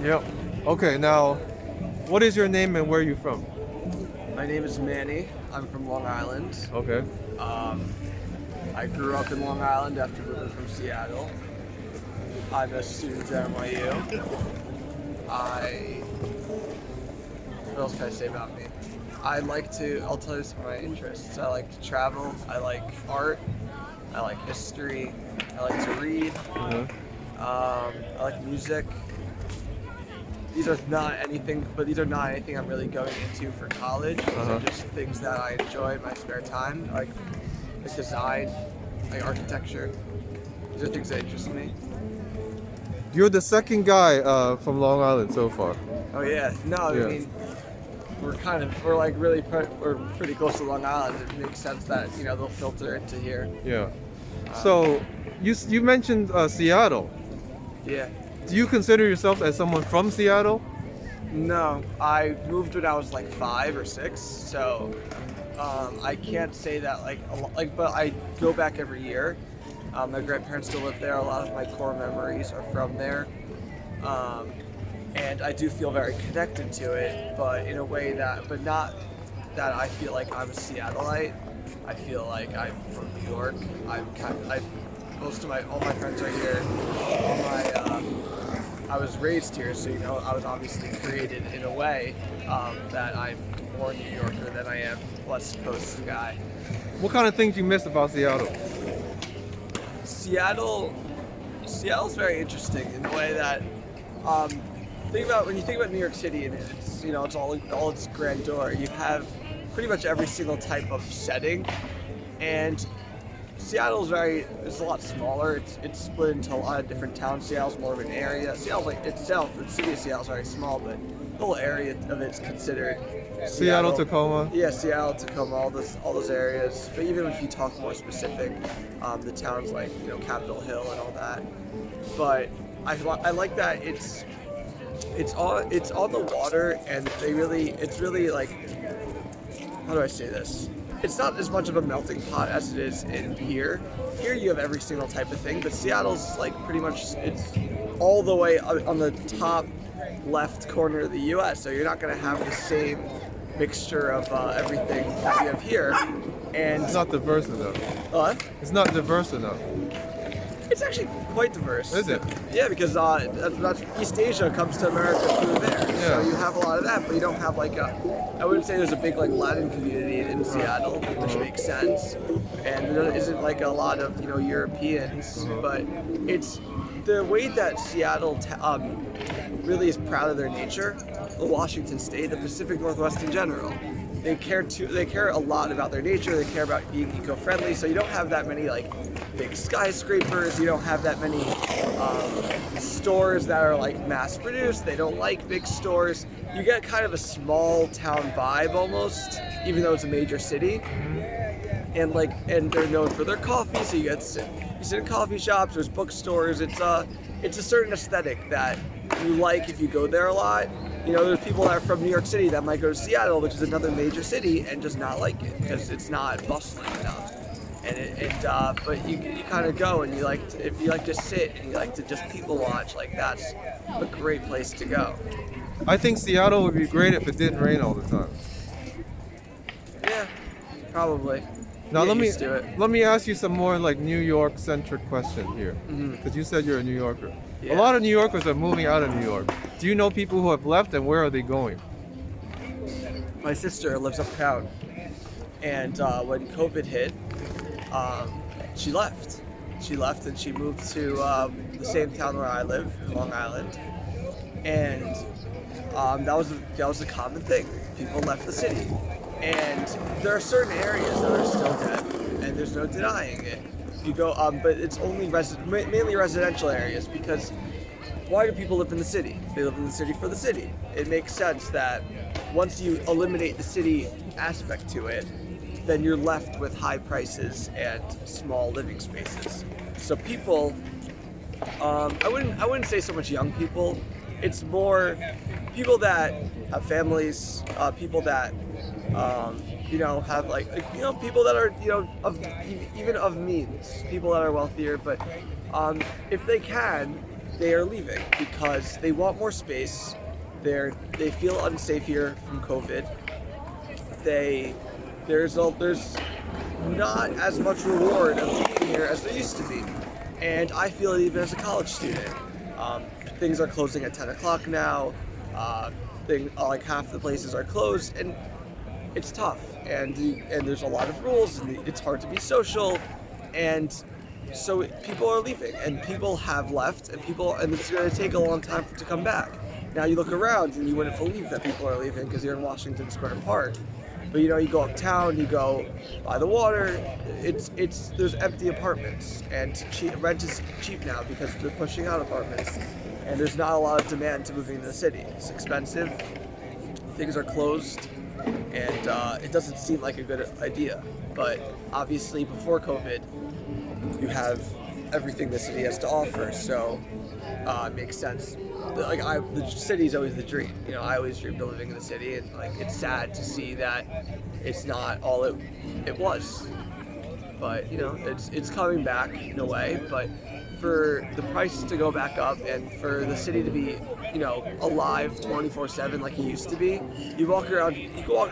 Yep. Okay, now, what is your name and where are you from? My name is Manny. I'm from Long Island. Okay. Um, I grew up in Long Island after moving from Seattle. I'm a student at NYU. I what else can I say about me? I'll tell you some of my interests. I like to travel. I like art. I like history. I like to read. Uh-huh. I like music. These are not anything, but these are not anything I'm really going into for college. These are Uh-huh. just things that I enjoy in my spare time, like design, like architecture. These are things that interest me. You're the second guy from Long Island so far. Oh yeah, no, I Yeah. mean we're pretty close to Long Island. It makes sense that they'll filter into here. Yeah. Um, So, you mentioned Seattle. yeah. Do you consider yourself as someone from Seattle? No, I moved when I was like 5 or 6, so I can't say that but I go back every year. My grandparents still live there. A lot of my core memories are from there, um, and I do feel very connected to it, but in a way but not that I feel like I'm a Seattleite. I feel like I'm from New York. Most of my all my friends are here. All my I was raised here, so I was obviously created in a way that I'm more New Yorker than I am West Coast guy. What kind of things you miss about Seattle? Seattle, Seattle's very interesting in the way that um, when you think about New York City and it's all its grandeur. You have pretty much every single type of setting, and it's a lot smaller. It's split into a lot of different towns. Seattle's more of an area. Seattle's like itself, the city of Seattle's very small, but the whole area of it's considered Seattle, Tacoma. Yeah, Seattle, Tacoma, all those areas. But even if you talk more specific, the towns like Capitol Hill and all that. But I like that it's on the water, and it's really like, how do I say this? It's not as much of a melting pot as it is in here. Here you have every single type of thing, but Seattle's like pretty much it's all the way on the top left corner of the U.S. So you're not going to have the same mixture of everything that you have here. And It's not diverse enough. It's not diverse enough. it's actually quite diverse. Is it? Yeah, because that's East Asia comes to America through there. So Yeah. you have a lot of that, but you don't have I wouldn't say there's a big like Latin community in Seattle, which makes sense. And there isn't like a lot of Europeans, but it's the way that Seattle really is proud of their nature. Washington State, the Pacific Northwest in general. They care a lot about their nature. They care about being eco-friendly. So you don't have that many like big skyscrapers. You don't have that many stores that are like mass-produced. They don't like big stores. You get kind of a small town vibe almost, even though it's a major city. And they're known for their coffee. So you sit in coffee shops. There's bookstores. It's a certain aesthetic that you like if you go there a lot. There's people that are from New York City that might go to Seattle, which is another major city, and just not like it because it's not bustling enough. But you kind of go and if you like to sit and you like to just people watch, like that's a great place to go. I think Seattle would be great if it didn't rain all the time. Yeah, probably. Now Get used to it. let me ask you some more like New York centric question here, because you said you're a New Yorker. A Yeah. lot of New Yorkers are moving out of New York. Do you know people who have left, and where are they going? My sister lives uptown, and when COVID hit, she left. She left and she moved to the same town where I live, Long Island, and that was a common thing. People left the city, and there are certain areas that are still dead, and there's no denying it. You go, but it's only mainly residential areas because why do people live in the city? They live in the city for the city. It makes sense that once you eliminate the city aspect to it, then you're left with high prices and small living spaces. So people, I wouldn't say so much young people. It's more people that have families, people that have people that are even of means, people that are wealthier. But if they can, they are leaving because they want more space. They feel unsafe here from COVID. There's not as much reward of being here as there used to be, and I feel it even as a college student. Things are closing at 10 o'clock now. Like half the places are closed, and it's tough. And there's a lot of rules, and it's hard to be social, and so people are leaving, and people have left, and it's going to take a long time to come back. Now you look around, and you wouldn't believe that people are leaving because you're in Washington Square Park. But you go uptown, you go by the water. There's empty apartments, and rent is cheap now because they're pushing out apartments, and there's not a lot of demand to moving into the city. It's expensive. Things are closed, and it doesn't seem like a good idea. But obviously, before COVID, you have everything the city has to offer, so it makes sense. The city is always the dream. I always dreamed of living in the city, and it's sad to see that it's not all it was. But it's coming back in a way. But for the prices to go back up, and for the city to be alive 24/7 like it used to be, you can walk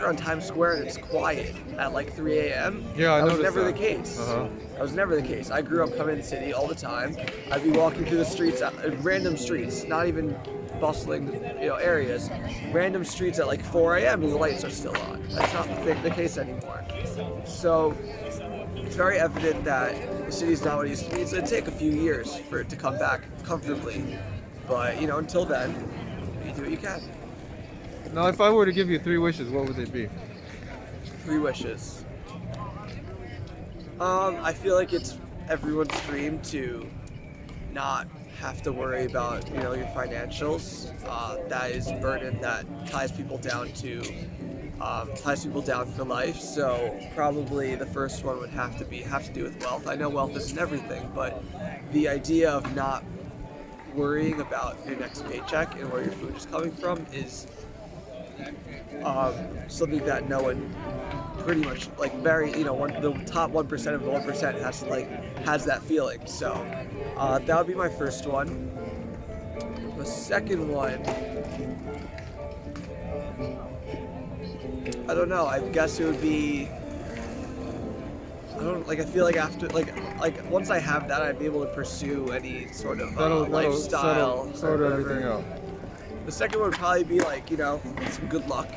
around Times Square and it's quiet at 3 a.m. Yeah, I That was noticed never that. the case. Uh-huh. That was never the case. I grew up coming to the city all the time. I'd be walking through the streets, random streets, not even bustling areas, random streets at 4 a.m. and the lights are still on. That's not the case anymore. So it's very evident that the city's not what it used to be. It's going to take a few years for it to come back comfortably. But until then, you do what you can. Now, if I were to give you 3 wishes, what would they be? 3 wishes. I feel like it's everyone's dream to not have to worry about your financials. That is a burden that ties people down for life. So probably the first one would have to do with wealth. I know wealth isn't everything, but the idea of not worrying about your next paycheck and where your food is coming from is something that no one pretty much the top 1% of the 1% has that feeling. So that would be my first one. The second one, I don't know. I guess it would be. I feel like after once I have that, I'd be able to pursue any sort of lifestyle. Sort of everything out. The second one would probably be some good luck.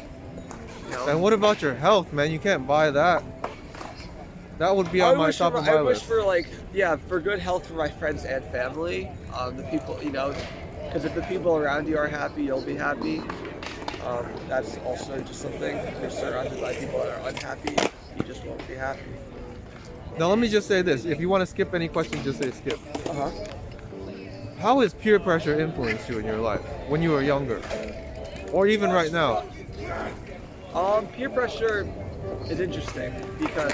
And what about your health, man? You can't buy that. That would be on my top of my list. I wish for good health for my friends and family. The people, because if the people around you are happy, you'll be happy. That's also just something. If you're surrounded by people that are unhappy, you just won't be happy. Now, let me just say this. If you want to skip any questions, just say skip. Uh-huh. How has peer pressure influenced you in your life when you were younger? Or even right now? Peer pressure is interesting because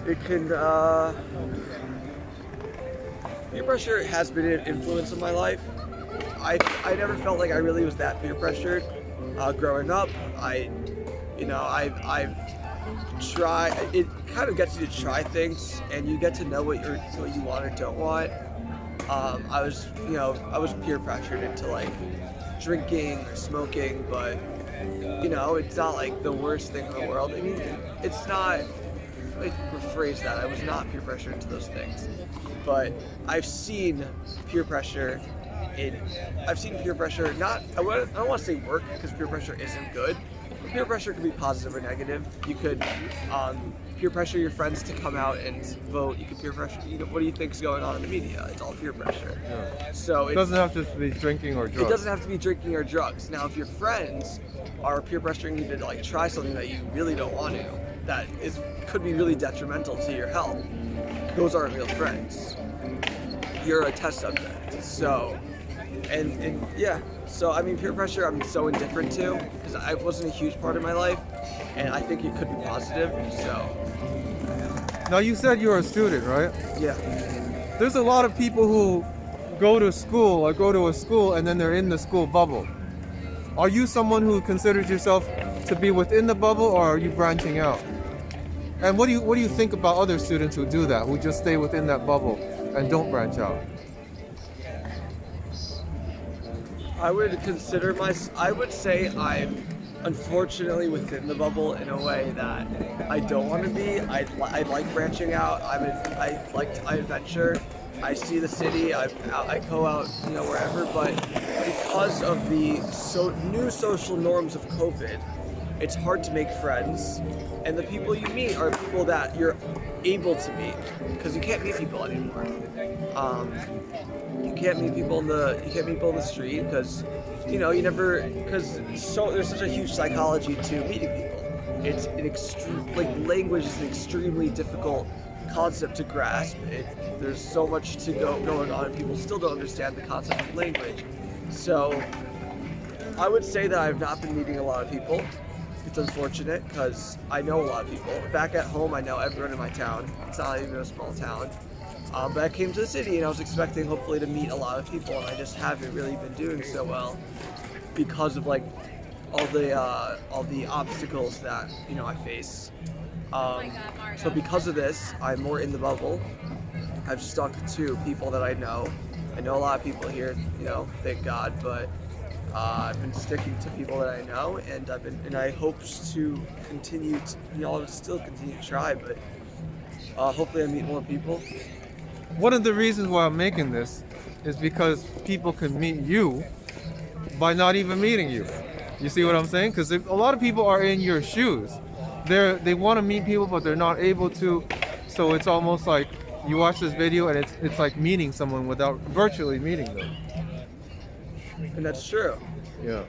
it can, peer pressure has been an influence in my life. I never felt like I really was that peer pressured. Growing up, I've tried, it kind of gets you to try things and you get to know what you want or don't want. I was peer pressured into drinking or smoking, but it's not the worst thing in the world. I mean, it's not, let me rephrase that. I was not peer pressured into those things, but I've seen peer pressure not, I don't want to say work because peer pressure isn't good. But peer pressure can be positive or negative. You could peer pressure your friends to come out and vote. You could peer pressure, what do you think is going on in the media? It's all peer pressure. Yeah. So It doesn't have to be drinking or drugs. It doesn't have to be drinking or drugs. Now, if your friends are peer pressuring you to try something that you really don't want to, that could be really detrimental to your health, those aren't real friends. You're a test subject. So, and yeah. So I mean, peer pressure I'm so indifferent to because it wasn't a huge part of my life, and I think it could be positive. So. Now, you said you're a student, right? Yeah. There's a lot of people who go to school or go to a school and then they're in the school bubble. Are you someone who considers yourself to be within the bubble, or are you branching out? And what do you think about other students who do that, who just stay within that bubble and don't branch out? I would say I'm unfortunately within the bubble in a way that I don't want to be. I like branching out. I adventure. I see the city. I go out, wherever. But because of the new social norms of COVID, it's hard to make friends, and the people you meet are people that you're able to meet because you can't meet people anymore. Um, you can't meet people in the street because there's such a huge psychology to meeting people. It's an extreme language is an extremely difficult concept to grasp. There's so much going on, and people still don't understand the concept of language. So I would say that I've not been meeting a lot of people. It's unfortunate because I know a lot of people. Back at home, I know everyone in my town. It's not even a small town. But I came to the city and I was expecting hopefully to meet a lot of people, and I just haven't really been doing so well because of all the obstacles that I face. So because of this, I'm more in the bubble. I've stuck to people that I know. I know a lot of people here, thank God, but I've been sticking to people that I know, and I hope to continue to, I'll still continue to try, but hopefully I meet more people. One of the reasons why I'm making this is because people can meet you by not even meeting you. You see what I'm saying? Because a lot of people are in your shoes. They want to meet people, but they're not able to. So it's almost like you watch this video and it's like meeting someone without virtually meeting them. And that's true. Yeah.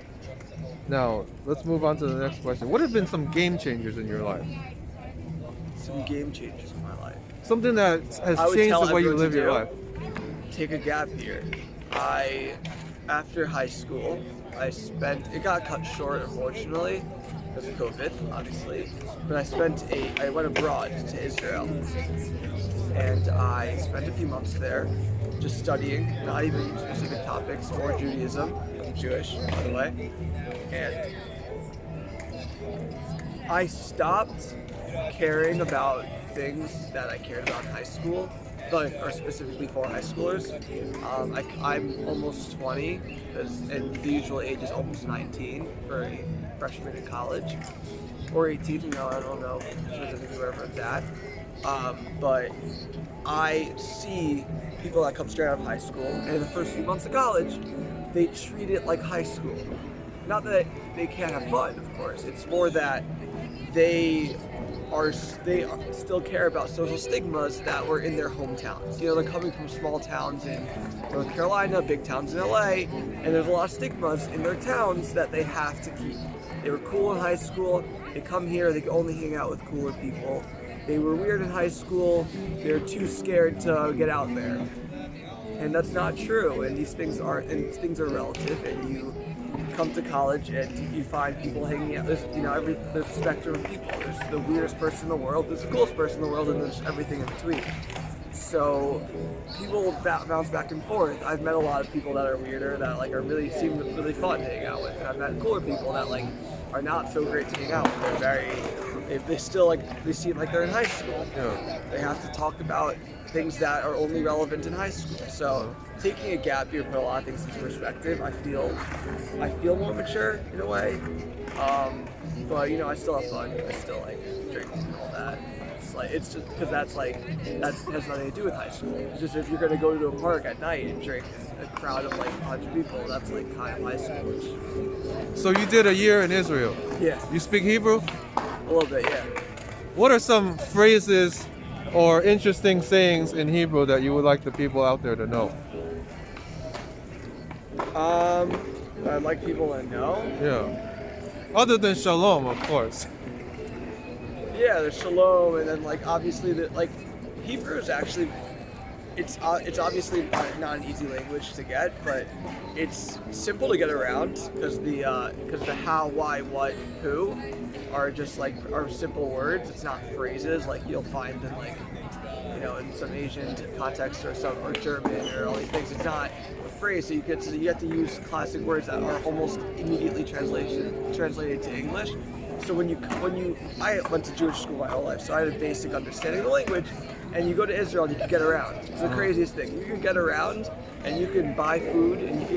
Now, let's move on to the next question. What have been some game changers in your life? Some game changers in my life. Something that has I would changed tell the way you everyone live to your do, life. Take a gap year. After high school, it got cut short, unfortunately, because of COVID, obviously. But I went abroad to Israel, and I spent a few months there, just studying, not even specific topics or Judaism. I'm Jewish, by the way, and I stopped caring about things that I cared about in high school, or specifically for high schoolers. I'm almost 20, and the usual age is almost 19 for a freshman in college, or 18. I don't know, specifically wherever it's at. But I see people that come straight out of high school, and in the first few months of college, they treat it like high school. Not that they can't have fun, of course. It's more that they still care about social stigmas that were in their hometowns. They're coming from small towns in North Carolina, big towns in LA, and there's a lot of stigmas in their towns that they have to keep. They were cool in high school, they come here, they can only hang out with cooler people. They were weird in high school, they're too scared to get out there. And that's not true, and things are relative, and you come to college and you find people hanging out. There's a spectrum of people. There's the weirdest person in the world, there's the coolest person in the world, and there's everything in between. So people bounce back and forth. I've met a lot of people that are weirder, that seem really fun to hang out with, and I've met cooler people that are not so great to hang out with. They seem like they're in high school. Yeah. They have to talk about things that are only relevant in high school. So taking a gap year put a lot of things into perspective. I feel more mature in a way, but I still have fun. I still drink and all that. It's just because that has nothing to do with high school. It's just if you're gonna go to a park at night and drink a crowd of 100 people, that's kind of high school. So you did a year in Israel. Yeah. You speak Hebrew? A little bit, yeah. What are some phrases or interesting sayings in Hebrew that you would like the people out there to know? I'd like people to know. Yeah. Other than shalom, of course. Yeah, there's shalom, and then obviously Hebrew is actually it's obviously not an easy language to get, but it's simple to get around because the how, why, what, who are just are simple words. It's not phrases like you'll find in some Asian context or German or all these things. It's not a phrase, so you get to use classic words that are almost immediately translated to English. So I went to Jewish school my whole life, so I had a basic understanding of the language. And you go to Israel and you can get around. It's the craziest thing. You can get around and you can buy food and you can